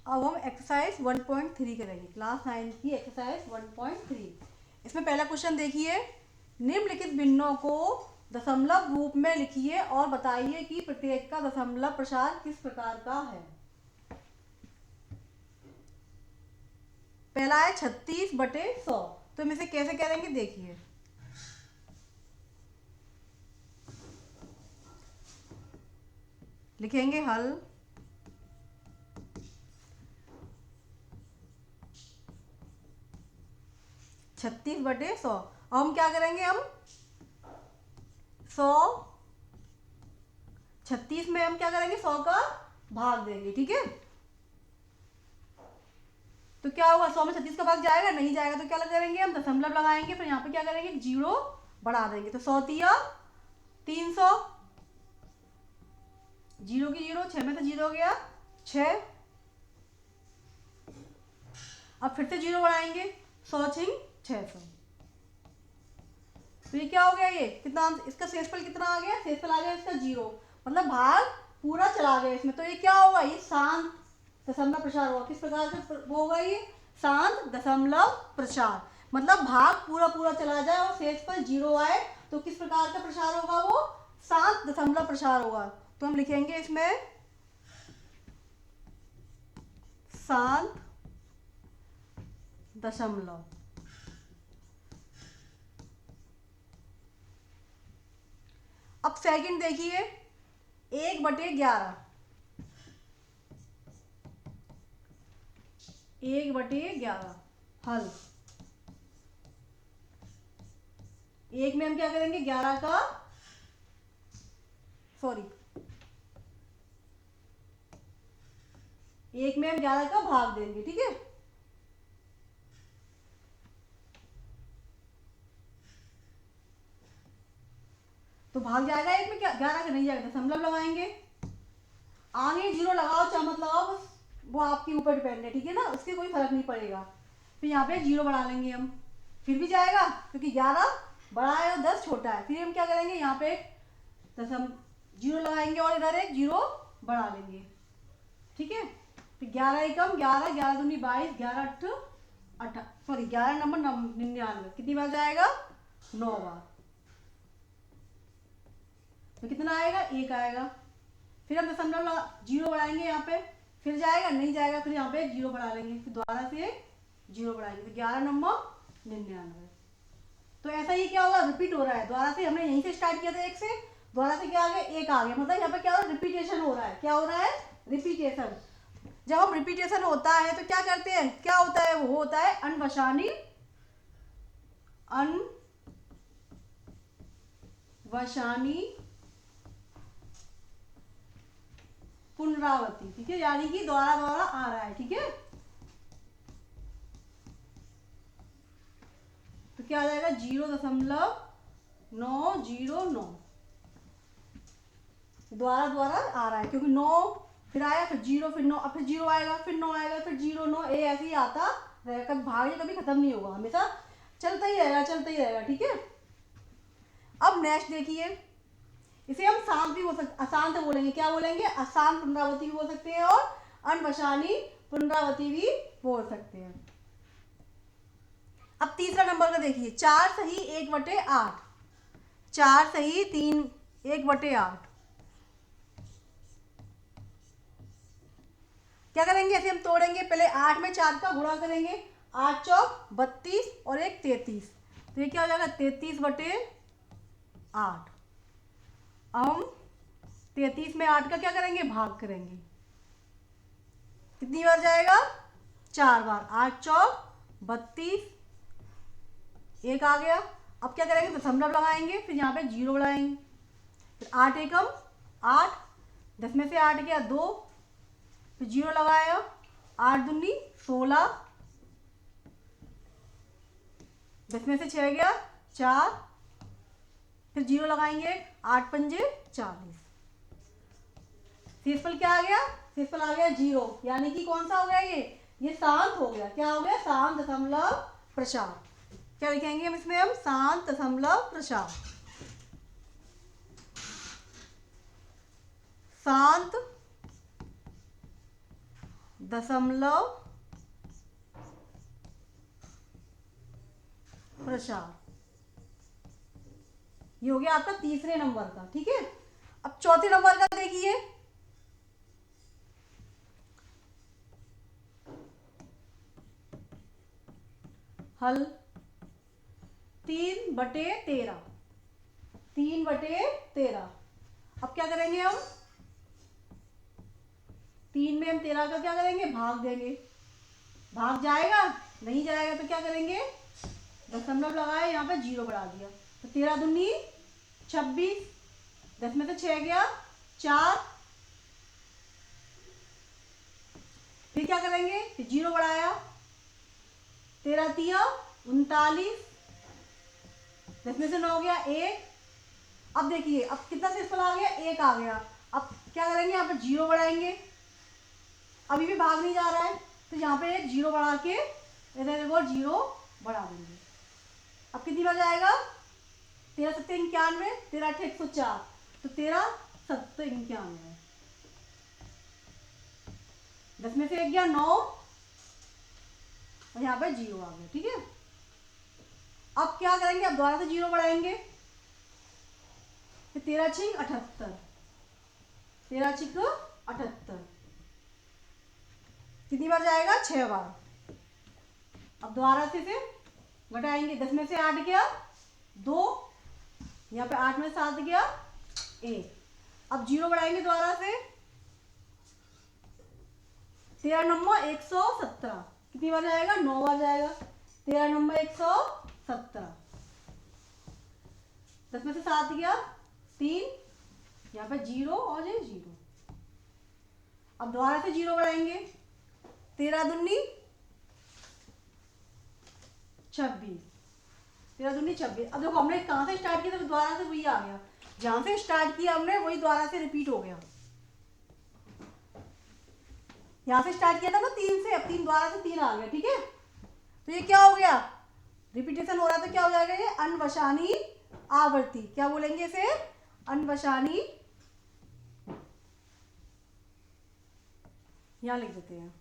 अब हम एक्सरसाइज 1.3 करेंगे, क्लास 9 की एक्सरसाइज 1.3। इसमें पहला क्वेश्चन देखिए, निम्नलिखित भिन्नों को दशमलव रूप में लिखिए और बताइए कि प्रत्येक का दशमलव प्रसार किस प्रकार का है। पहला है 36/100, तो हम इसे कैसे करेंगे देखिए। लिखेंगे हल 36/100। अब हम क्या करेंगे, हम 100 36 में हम क्या करेंगे, 100 का भाग देंगे, ठीक है। तो क्या होगा, 100 में 36 का भाग जाएगा, नहीं जाएगा, तो क्या करेंगे, हम दशमलव लगाएंगे, फिर यहाँ पे क्या करेंगे, जीरो बढ़ा देंगे, तो 100 तिया 300, जीरो की जीरो, 6 में से जीरो गया 6। अब फिर से जीरो बढ़ाएंगे, 100 छिंग 600। तो ये क्या हो गया, ये कितना, इसका शेषफल कितना आ गया, शेषफल आ गया इसका जीरो, मतलब भाग पूरा चला गया इसमें। तो ये क्या होगा, ये शांत दशमलव प्रसार होगा। किस प्रकार से वो होगा, ये शांत दशमलव प्रसार, मतलब भाग पूरा पूरा चला जाए और शेषफल जीरो आए, तो किस प्रकार का प्रसार होगा, वो शांत दशमलव प्रसार होगा। तो हम लिखेंगे इसमें शांत दशमलव। अब सेकंड देखिए, 1/11, 1/11 हल। एक में हम क्या करेंगे, 11 का, सॉरी, एक में हम 11 का भाग देंगे, ठीक है। तो भाग जाएगा एक में, क्या 11 का नहीं जाएगा, दशमलव लगाएंगे, आगे जीरो लगाओ चाहे मत लगाओ, बस वो आपके ऊपर डिपेंड है, ठीक है ना, उसके कोई फर्क नहीं पड़ेगा। फिर यहाँ पे जीरो बढ़ा लेंगे हम, फिर भी जाएगा क्योंकि 11 बड़ा है और 10 छोटा है। फिर हम क्या करेंगे, यहाँ पे दशम जीरो लगाएंगे और इधर एक जीरो बढ़ा लेंगे, ठीक है। फिर 11 एकम 11, 11 दूनी 22, 11 8 सॉरी 11 नंबर 99, कितनी बार जाएगा, 9 बार, तो कितना आएगा, 1 आएगा। फिर हम दशमलव जीरो बढ़ाएंगे यहाँ पे, फिर जाएगा नहीं जाएगा, फिर यहाँ पे जीरो बढ़ा लेंगे, फिर दोबारा से जीरो बढ़ाएंगे, तो 11 नंबर 99। तो ऐसा ही क्या होगा, रिपीट हो रहा है, दोबारा से हमने यहीं से स्टार्ट किया था, एक से, दोबारा से क्या आ गया, एक आ गया, मतलब यहाँ पे क्या हो रहा है, रिपीटेशन हो रहा है। क्या हो रहा है, रिपीटेशन। जब हम रिपीटेशन होता है तो क्या करते हैं, क्या होता है, वो होता है अनवसानी पुनरावृत्ति, ठीक है, यानी कि दोबारा दोबारा आ रहा है, ठीक है। तो क्या आ जाएगा, 0.909, दोबारा दोबारा आ रहा है क्योंकि 9 फिर आया, फिर जीरो, फिर 9, फिर जीरो आएगा, फिर 9 आएगा, फिर 0 9, ए ऐसे ही आता रहेगा, कभी भाग कभी खत्म नहीं होगा, हमेशा चलता ही रहेगा, चलता ही रहेगा, ठीक है। अब नेक्स्ट देखिए, इसे हम शांत भी बोल सकते, अशांत बोलेंगे, क्या बोलेंगे, अशांत पुनरावृत्ति भी बोल सकते हैं और अनवसानी पुनरावृत्ति भी बोल सकते हैं। अब तीसरा नंबर का देखिए, 4 सही 1/8, 4 सही 3 1/8। क्या करेंगे, ऐसे हम तोड़ेंगे, पहले 8 में 4 का गुणा करेंगे, 8 चौक 32 और 1 33, तो ये क्या हो जाएगा, 33/8। हम 33 में 8 का क्या करेंगे, भाग करेंगे, कितनी बार जाएगा, 4 बार, 8 चौक 32, एक आ गया। अब क्या करेंगे, दशमलव लगाएंगे, फिर यहाँ पे जीरो बढ़ाएंगे, फिर 8 एकम 8, 10 में से 8 गया 2, फिर जीरो लगाया, 8 दूनी 16, 10 में से 6 गया 4, फिर जीरो लगाएंगे, 8 पंजे 40, शेषफल क्या आ गया, शेषफल आ गया जीरो, यानी कि कौन सा हो गया, ये शांत हो गया। क्या हो गया, शांत दशमलव प्रसार। क्या लिखेंगे हम इसमें, हम शांत दशमलव प्रसार, शांत दशमलव प्रसार। ये हो गया आपका तीसरे नंबर का। ठीक है, अब चौथे नंबर का देखिए। हल 3/13, 3/13। अब क्या करेंगे हम, 3 में हम 13 का क्या करेंगे, भाग देंगे। भाग जाएगा, नहीं जाएगा तो क्या करेंगे, दशमलव लगाए, यहाँ पे 0 बढ़ा दिया। तो 13 दूनी 26, 10 में से 6 गया 4। फिर क्या करेंगे, फिर 0 बढ़ाया, 13 तिया 39, 10 में से 9 गया 1। अब देखिए अब कितना सिंपल आ गया, 1 आ गया। अब क्या करेंगे, यहाँ पे 0 बढ़ाएंगे, अभी भी भाग नहीं जा रहा है, तो यहाँ पे 0 बढ़ा के इधर एक और 0 बढ़ा देंगे। अब कितनी बार जाएगा, 13 7 91, 13 8 104, तो 13 7 91। 10 में से 1 गया 9, और यहाँ पे 0 आ गया। ठीक है, अब क्या करेंगे, अब दोबारा से 0 बढ़ाएंगे, फिर 13 6 78, 13 6 78, कितनी बार जाएगा, 6 बार। अब दोबारा से घटाएंगे, 10 में से 8 गया 2, यहाँ पे 8 में 7 गया 1। अब 0 बढ़ाएंगे दोबारा से, 13 नंबर 117, कितनी बार जाएगा, 9 बार जाएगा। 13 नंबर 117, 10 में से 7 गया 3, यहाँ पे 0 और ये 0। अब दोबारा से 0 बढ़ाएंगे, 13 दूनी 26, 13 दूनी 26। अब देखो हमने कहाँ से स्टार्ट किया था, दोबारा से वही आ गया, जहां से स्टार्ट किया हमने वही दोबारा से रिपीट हो गया। यहाँ से स्टार्ट किया था ना 3 से, अब 3 दोबारा से 3 आ गया। ठीक है, तो ये क्या हो गया, रिपीटेशन हो रहा है, तो क्या हो जाएगा, ये अनवशानी आवर्ती। क्या बोलेंगे इसे, अनवशानी, यहां लिख देते हैं,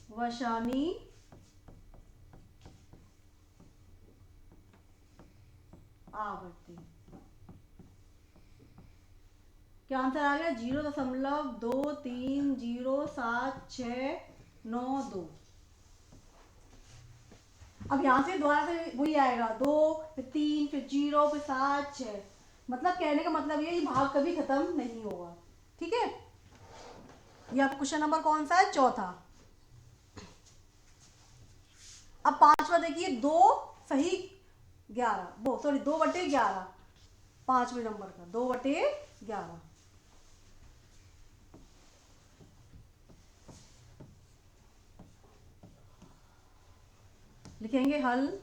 अनवशानी आवर्ती। क्या आंसर आ गया, 0.230769 2। अब यहां से दोबारा से वही आएगा, 2 फिर 3 फिर 0 फिर 7 6। मतलब कहने का मतलब ये भाग कभी खत्म नहीं होगा। ठीक है, ये आपका क्वेश्चन नंबर कौन सा है, चौथा। अब पांचवा देखिए, 2 सही 11, वो सॉरी 2/11, पांचवें नंबर का 2/11। लिखेंगे हल,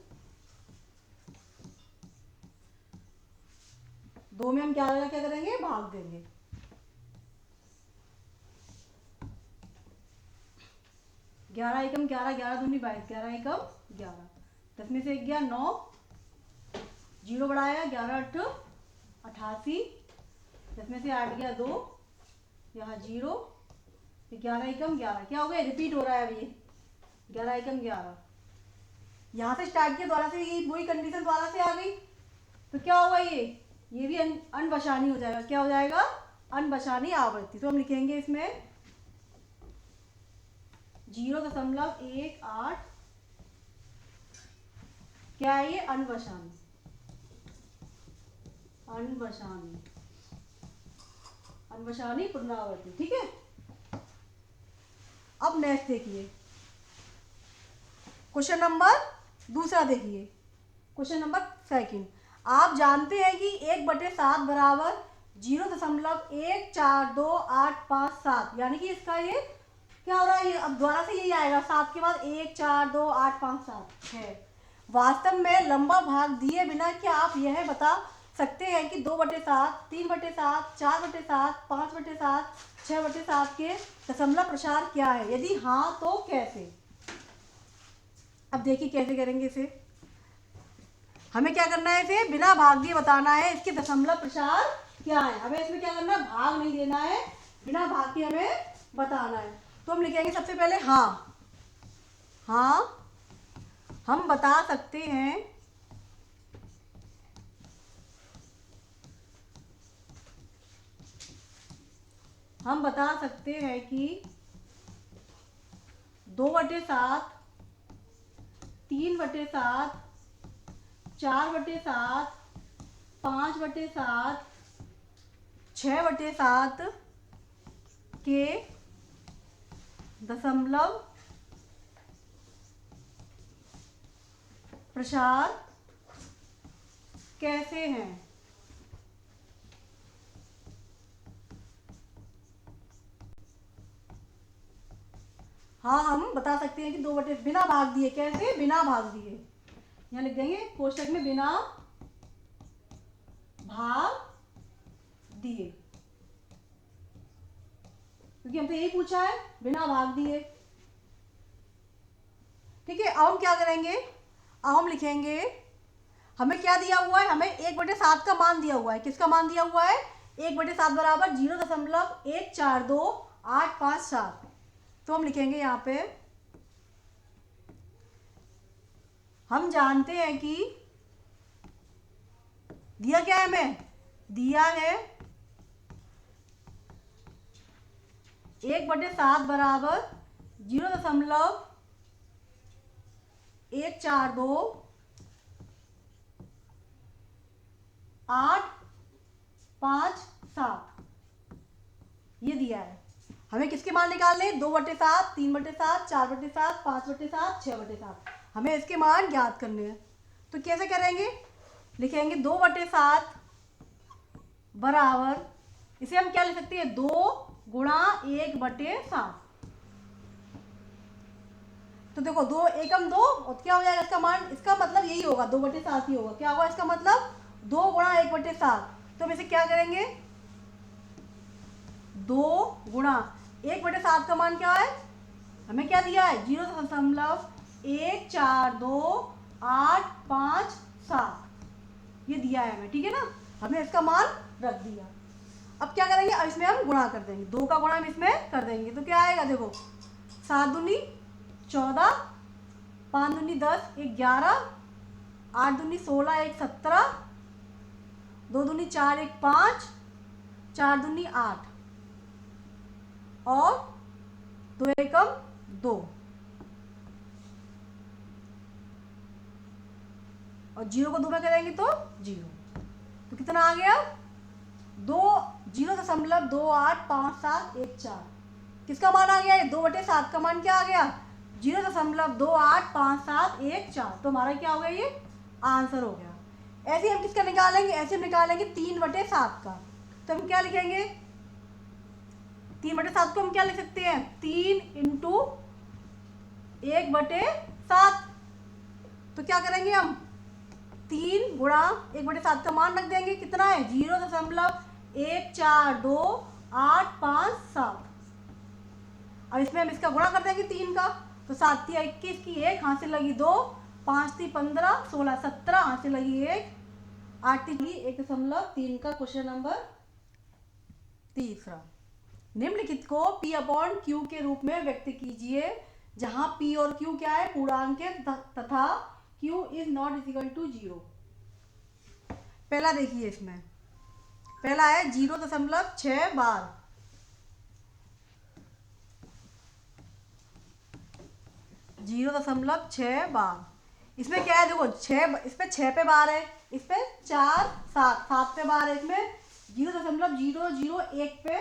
2 में हम 11 क्या करेंगे, भाग देंगे। 11 एकम 11, 11 दूनी 22, 11 एकम 11, 10 में से 1 गया 9, 0 बढ़ाया, 11 8 88, 10 में से 8 गया 2, यहाँ 0, फिर 11 एकम 11, क्या हो गया, रिपीट हो रहा है अभी, 11 एकम 11। यहाँ से स्टार्ट किया, दोबारा से ये वही कंडीशन दोबारा से आ गई, तो क्या होगा, ये भी अनवशानी हो जाएगा। क्या हो जाएगा, अनवशानी आवर्ती। तो हम लिखेंगे इसमें 0.18, क्या है ये, अनवशानी, अनवशानी, अनवशानी पुनरावृत्ति। ठीक है, अब नेक्स्ट देखिए, क्वेश्चन नंबर दूसरा देखिए, क्वेश्चन नंबर सेकंड। आप जानते हैं कि 1/7 बराबर 0.1428557, यानी कि इसका ये क्या हो रहा है, ये अब दोबारा से यही आएगा, 7 के बाद 1 4 2 8 5 7 है। वास्तव में लंबा भाग दिए बिना क्या आप यह बता सकते हैं कि 2/7, 3/7, 4/7, 5/7, 6/7 के दशमलव प्रसार क्या है, यदि हाँ तो कैसे। अब देखिए कैसे करेंगे इसे, हमें क्या करना है, इसे बिना भाग दिए बताना है इसके दशमलव प्रसार क्या है। हमें इसमें क्या करना है, भाग नहीं देना है, बिना भाग के हमें बताना है। तो हम लिखेंगे सबसे पहले हाँ, हाँ हम बता सकते हैं कि 2/7, 3/7, 4/7, 5/7, 6/7 के दशमलव प्रसार कैसे हैं। हाँ हम बता सकते हैं कि 2/, बिना भाग दिए। कैसे, बिना भाग दिए। यहाँ लिख देंगे कोष्टक में बिना भाग दिए, क्योंकि हमसे यही पूछा है, बिना भाग दिए। ठीक है, अब हम क्या करेंगे, अब हम लिखेंगे, हमें क्या दिया हुआ है, हमें 1/7 का मान दिया हुआ है। किसका मान दिया हुआ है, 1/7 बराबर 0.142857। तो हम लिखेंगे यहाँ पे, हम जानते हैं कि दिया क्या है, हमें दिया है 1/7 बराबर 0.142857 ये दिया है। हमें किसके मान निकालने, 2/7, 3/7, 4/7, 5/7, 6/7। हमें इसके मान ज्ञात करने हैं। तो कैसे करेंगे, लिखेंगे 2/7 बराबर, इसे हम क्या लिख सकते हैं, 2 गुणा 1/7। तो देखो 2 एकम 2, और क्या हो जाएगा इसका मान, इसका मतलब यही होगा, 2/7 ही होगा। क्या होगा इसका मतलब, 2 गुणा 1/7। तो हम इसे क्या करेंगे, 2 गुणा 1/7 का मान क्या है, हमें क्या दिया है, 0.142857 ये दिया है हमें। ठीक है ना, हमने इसका मान रख दिया। अब क्या करेंगे, अब इसमें हम गुणा कर देंगे, 2 का गुणा हम इसमें कर देंगे। तो क्या आएगा, देखो 7 दूनी 14, 5 दूनी 10, 1 11, 8 दूनी 16, 1 17, 2 दूनी 4, 1 5, 4 दूनी 8 और 2 एकम 2, और 0 को 2 में करेंगे तो 0। तो कितना आ गया, 0.285714। किसका मान आ गया, 2/7 का मान क्या आ गया, 0.285714। तो हमारा क्या हो गया, ये आंसर हो गया। ऐसे हम किसका निकालेंगे, ऐसे हम निकालेंगे 3/7 का। तो हम क्या लिखेंगे, 3/7 को हम क्या लिख सकते हैं, 3 × 1/7। तो क्या करेंगे हम, 3 गुणा 1/7 का मान रख देंगे, कितना है 0.142857। अब इसमें हम इसका गुणा कर देंगे 3 का। तो 7 × 21 की 1, हाथ से लगी 2, 5 × 15, 16 17, हाथ से लगी 1, 8 × 1.3 का क्वेश्चन नंबर 3। निम्नलिखित को P/Q के रूप में व्यक्त कीजिए, जहां P और Q क्या है, पूर्णांक है, तथा Q is not equal to 0। पहला देखिए, इसमें पहला है 0.6 बार, 0.6 बार। इसमें क्या है, देखो 6, इस पे 6 पे बार है, इस पे 4 7 7 पे बार है, इसमें 0.001 पे,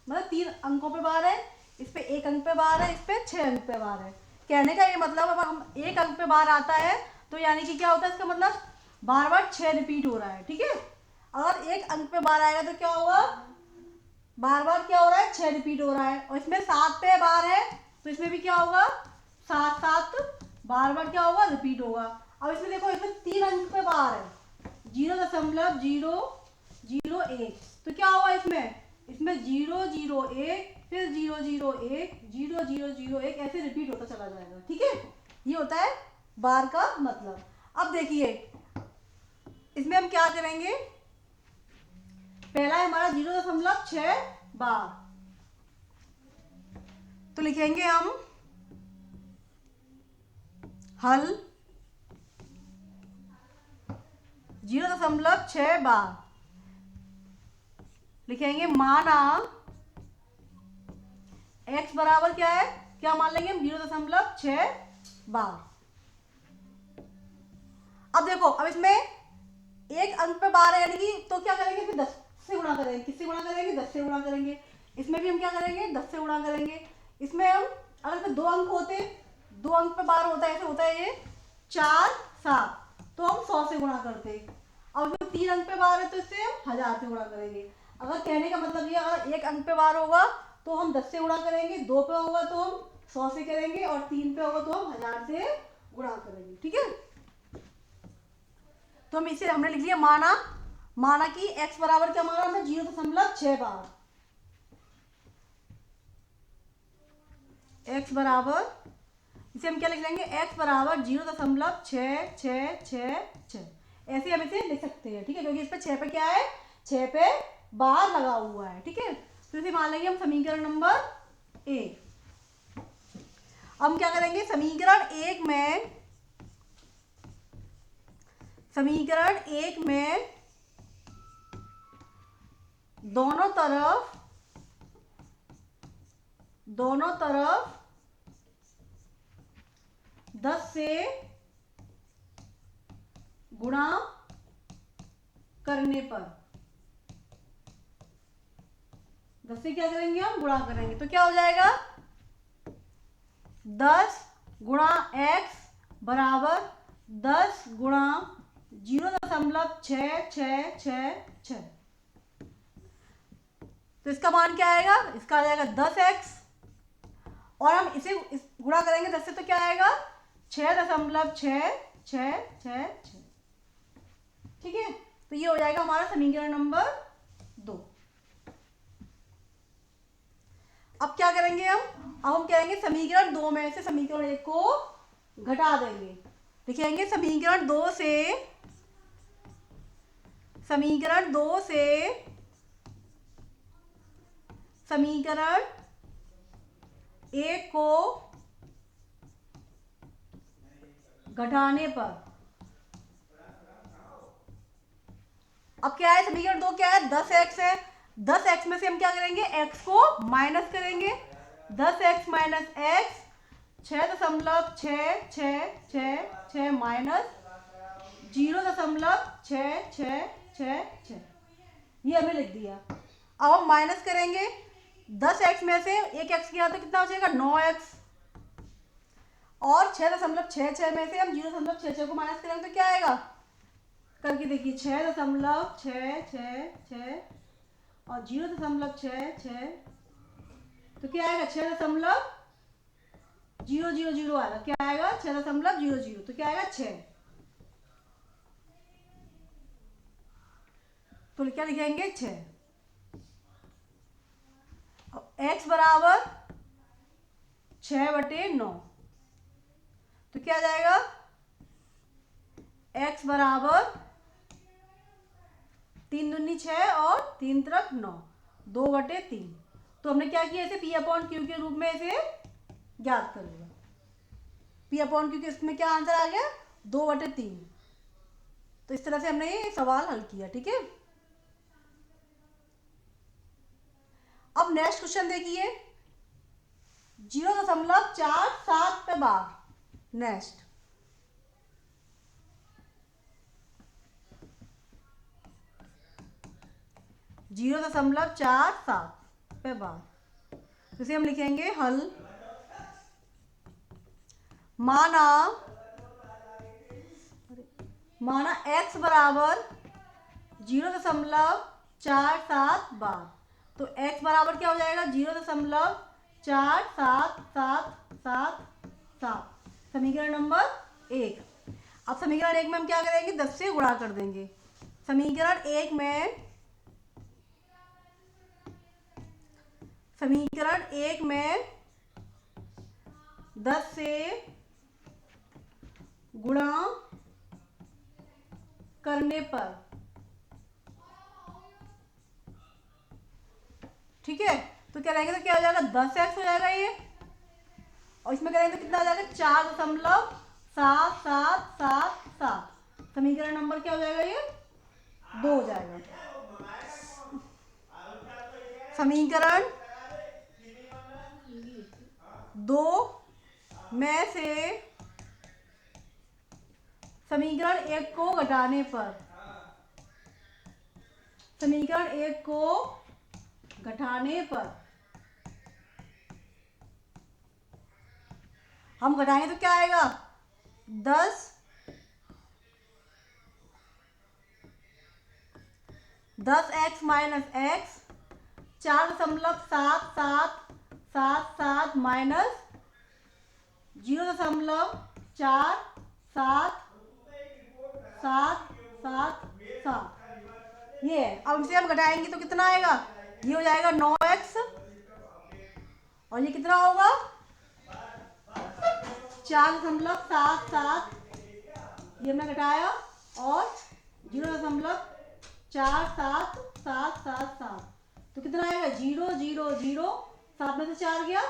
मतलब 3 अंकों पे बार है, इस पे 1 अंक पे बार है, इस पे 6 अंक पे बार है। कहने का ये मतलब, अब हम 1 अंक पे बार आता है तो यानी कि क्या होता है, इसका मतलब बार बार 6 रिपीट हो रहा है। ठीक है, अगर 1 अंक पे बार आएगा तो क्या होगा, बार बार क्या हो रहा है, 6 रिपीट हो रहा है। और इसमें 7 पे बार है तो इसमें भी क्या होगा, 7 7 बार बार क्या होगा, रिपीट होगा। अब इसमें देखो, इसमें 3 अंक पे बार है, 0.001। तो क्या होगा इसमें, 001, फिर 001, 0001, ऐसे रिपीट होता चला जाएगा। ठीक है, ये होता है बार का मतलब। अब देखिए इसमें हम क्या करेंगे, पहला है हमारा 0.6 बार, तो लिखेंगे हम हल 0.6 बार। लिखेंगे माना x बराबर क्या है, क्या मान लेंगे हम 0.6 बार। अब देखो, अब इसमें एक अंक पे बार है, यानी कि तो क्या करेंगे, फिर 10 से गुणा करेंगे। किससे गुणा करेंगे, 10 से गुणा करेंगे। इसमें भी हम क्या करेंगे, 10 से गुणा करेंगे। इसमें हम अगर इसमें 2 अंक होते, 2 अंक पे बार होता है, ऐसे होता है ये 4 7, तो हम 100 से गुणा करते। अब इसमें 3 अंक पे बार है, तो इससे हम 1000 से गुणा करेंगे। अगर कहने का मतलब ये, अगर एक अंक पे बार होगा तो हम 10 से गुणा करेंगे, 2 पे होगा तो हम 100 से करेंगे, और 3 पे होगा तो हम 1000 से गुणा करेंगे। ठीक है, तो हम इसे हमने लिख लिया माना कि x बराबर क्या माना हमने, 0.6 बार। x बराबर, इसे हम क्या लिख लेंगे, x बराबर 0.66666, ऐसे हम इसे लिख सकते हैं। ठीक है, क्योंकि इस पे 6 पे क्या है, 6 पे बार लगा हुआ है। ठीक है, तो इसे मान लेंगे हम समीकरण नंबर 1। हम क्या करेंगे, समीकरण एक में दोनों तरफ 10 से गुणा करने पर, 10 से क्या करेंगे, हम गुणा करेंगे, तो क्या हो जाएगा, 10 गुणा x बराबर 10 गुणा 0.66666। तो इसका मान क्या आएगा, इसका आ जाएगा 10x, और हम इसे गुणा करेंगे 10 से, तो क्या आएगा 6.6666। ठीक है, तो ये हो जाएगा हमारा समीकरण नंबर 2। अब क्या करेंगे हम, अब हम कहेंगे समीकरण 2 में से समीकरण 1 को घटा देंगे। लिखेंगे समीकरण 2 से समीकरण 1 को घटाने पर, अब क्या है, समीकरण 2 क्या है, 10x है। 10x में से हम क्या करेंगे, x को माइनस करेंगे। 10x माइनस x 6.6666 माइनस 0.6666, ये हमें लिख दिया। अब हम माइनस करेंगे 10x में से एक x किया तो कितना बचेगा, 9x, और 6.66 में से हम 0.66 को माइनस करेंगे तो क्या आएगा, करके देखिए, 6.66 और 0.66, तो क्या आएगा, 6.000 आएगा। क्या आएगा, 6.00, तो क्या आएगा 6। तो क्या लिखेंगे 6। अब x बराबर 6/9, तो क्या आ जाएगा, x बराबर 3 दूनी 6 और 3 त्रिक 9, 2/3। तो हमने क्या किया, इसे P/Q के रूप में इसे ज्ञात कर लिया। P/Q के इसमें क्या आंसर आ गया, 2/3। तो इस तरह से हमने ये सवाल हल किया। ठीक है, अब नेक्स्ट क्वेश्चन देखिए, 0.47 पे बार। नेक्स्ट 0.47 पे बार, तो इसे हम लिखेंगे हल माना x बराबर 0.47 बार। तो x बराबर क्या हो जाएगा, 0.477777, समीकरण नंबर 1। अब समीकरण 1 में हम क्या करेंगे, 10 से गुणा कर देंगे। समीकरण 1 में 10 से गुणा करने पर ठीक है, तो क्या रहेंगे, तो क्या हो जाएगा 10x हो जाएगा ये, और इसमें करेंगे तो कितना आ जाएगा 4.7777। समीकरण नंबर क्या हो जाएगा, ये 2 हो जाएगा। समीकरण 2 में से समीकरण 1 को घटाने पर, समीकरण 1 को घटाने पर हम घटाएंगे तो क्या आएगा 10x माइनस एक्स 4.7777 माइनस 0.4777। ये है, अब इसे हम घटाएंगे तो कितना आएगा, ये हो जाएगा 9x, और ये कितना होगा 4.77, ये हमने घटाया, और 0.47777, तो कितना आएगा 0 0 0, 7 में से 4 गया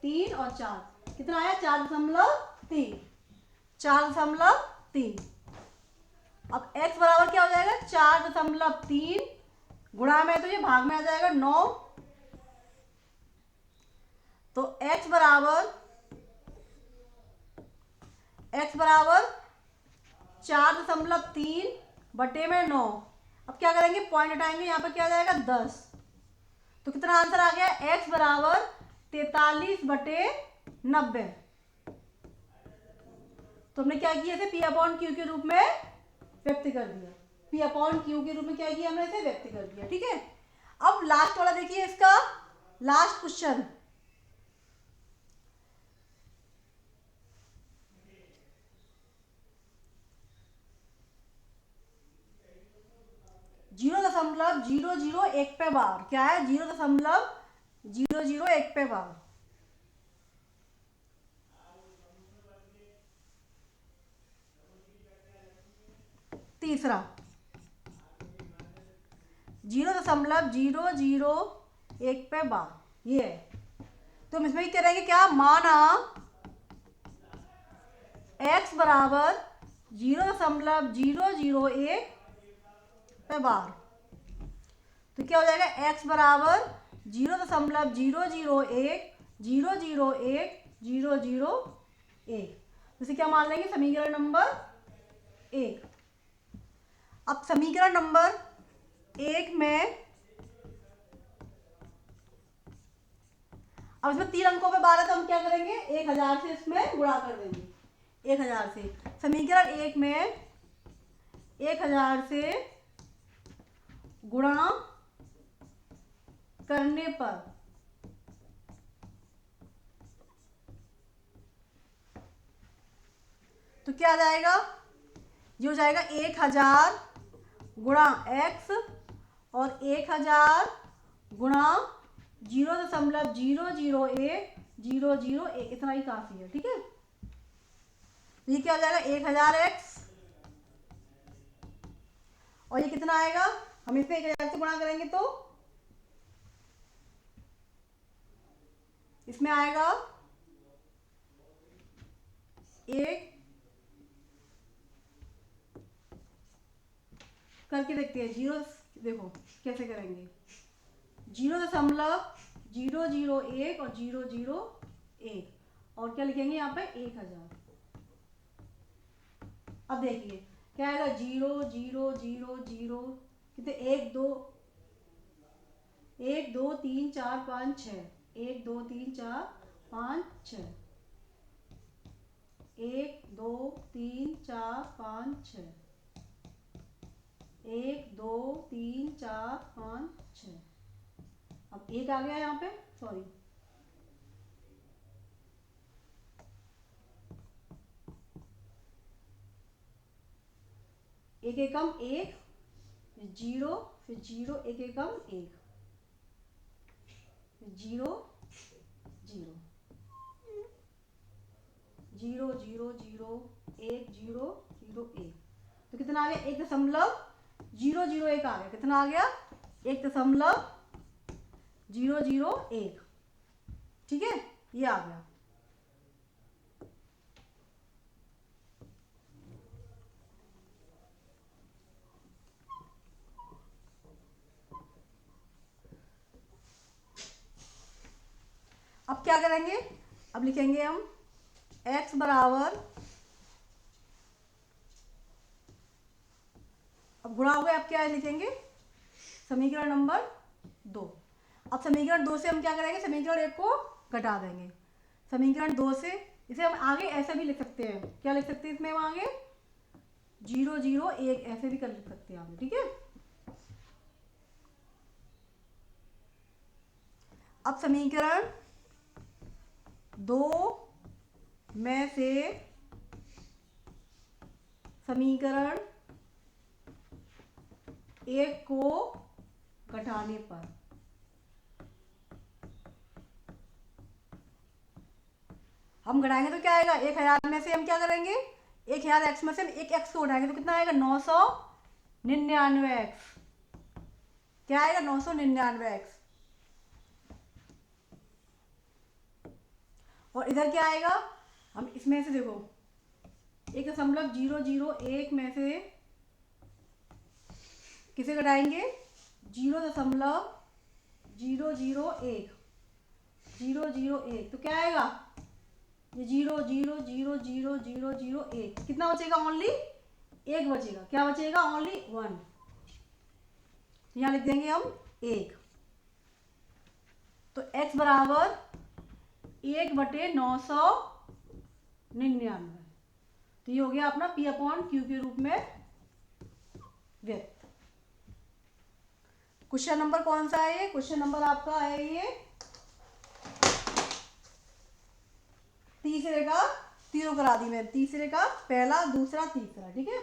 3 और 4, कितना आया 4.3, 4.3। अब x बराबर क्या हो जाएगा 4.3 गुणा में, तो ये भाग में आ जाएगा 9, तो x बराबर 4.3 बटे में 9। अब क्या करेंगे, पॉइंट हटाएंगे, यहाँ पर क्या आ जाएगा 10, तो कितना आंसर आ गया x बराबर 43/90। तो हमने क्या किया, इसे P/Q के रूप में व्यक्त कर दिया, P/Q के रूप में क्या किया हमने, इसे व्यक्त कर दिया। ठीक है, अब लास्ट वाला देखिए, इसका लास्ट क्वेश्चन, जीरो दशमलव जीरो जीरो एक पे बार, क्या है 0.001 पे बार। तीसरा 0.001 पे बार, ये है, तो हम इसमें क्या करेंगे, क्या माना x बराबर 0.001 पे बार, तो क्या हो जाएगा x बराबर 0.001 जैसे क्या मान लेंगे, समीकरण नंबर 1। अब समीकरण नंबर 1 में, अब इसमें 3 अंकों पे 12, तो हम क्या करेंगे 1000 से इसमें गुणा कर देंगे, 1000 से। समीकरण 1 में 1000 से गुणा करने पर तो क्या आ जाएगा, ये हो जाएगा 1000 गुणा x और 1000 गुणा 0.001 इतना ही काफी है। ठीक है, ये क्या हो जाएगा 1000x, और ये कितना आएगा, हम इसे 1000 से गुणा करेंगे तो इसमें आएगा 1, करके देखते हैं, जीरो देखो कैसे करेंगे, 0.001 और 0.001, और क्या लिखेंगे यहाँ पे 1000। अब देखिए क्या आएगा 0 0 0 0, कितने 1 2 3 4 5 6, 1 2 3 4 5 6, 1 2 3 4 5 6, 1 2 3 4 5 6। अब 1 आ गया यहाँ पे, सॉरी, एक एकम 1, फिर 0, फिर 0, एक एकम 1, फिर 0 0 0 0 0 1 0 0 1, तो कितना आ गया 1.001 आ गया, कितना आ गया 1.001 001। ठीक है, ये आ गया। अब क्या करेंगे, अब लिखेंगे हम x बराबर, अब गुणा हो गया, अब क्या लिखेंगे, समीकरण नंबर 2। अब समीकरण 2 से हम क्या करेंगे, समीकरण 1 को घटा देंगे। समीकरण 2 से इसे हम आगे ऐसे भी लिख सकते हैं, क्या लिख सकते हैं इसमें हम आगे 001 ऐसे भी कर लिख सकते हैं हम। ठीक है, अब समीकरण 2 में से समीकरण 1 को घटाने पर हम घटाएंगे तो क्या आएगा, 1000 में से हम क्या करेंगे, 1000 एक्स में से हम एक एक्स को घटाएंगे तो कितना आएगा, 999 एक्स। क्या आएगा, 999 एक्स। और इधर क्या आएगा, हम इसमें से देखो 1.001 में से किसे घटाएंगे, 0.001 तो क्या आएगा, ये 0.0000001 कितना बचेगा, ओनली 1 बचेगा। क्या बचेगा, ओनली 1। यहाँ लिख देंगे हम 1। तो x बराबर 1/999। तो ये हो गया अपना P/Q के रूप में व्यक्त। क्वेश्चन नंबर कौन सा है ये, क्वेश्चन नंबर आपका है ये तीसरे का, तीनों करा दी मैंने, तीसरे का पहला, दूसरा, तीसरा। ठीक है,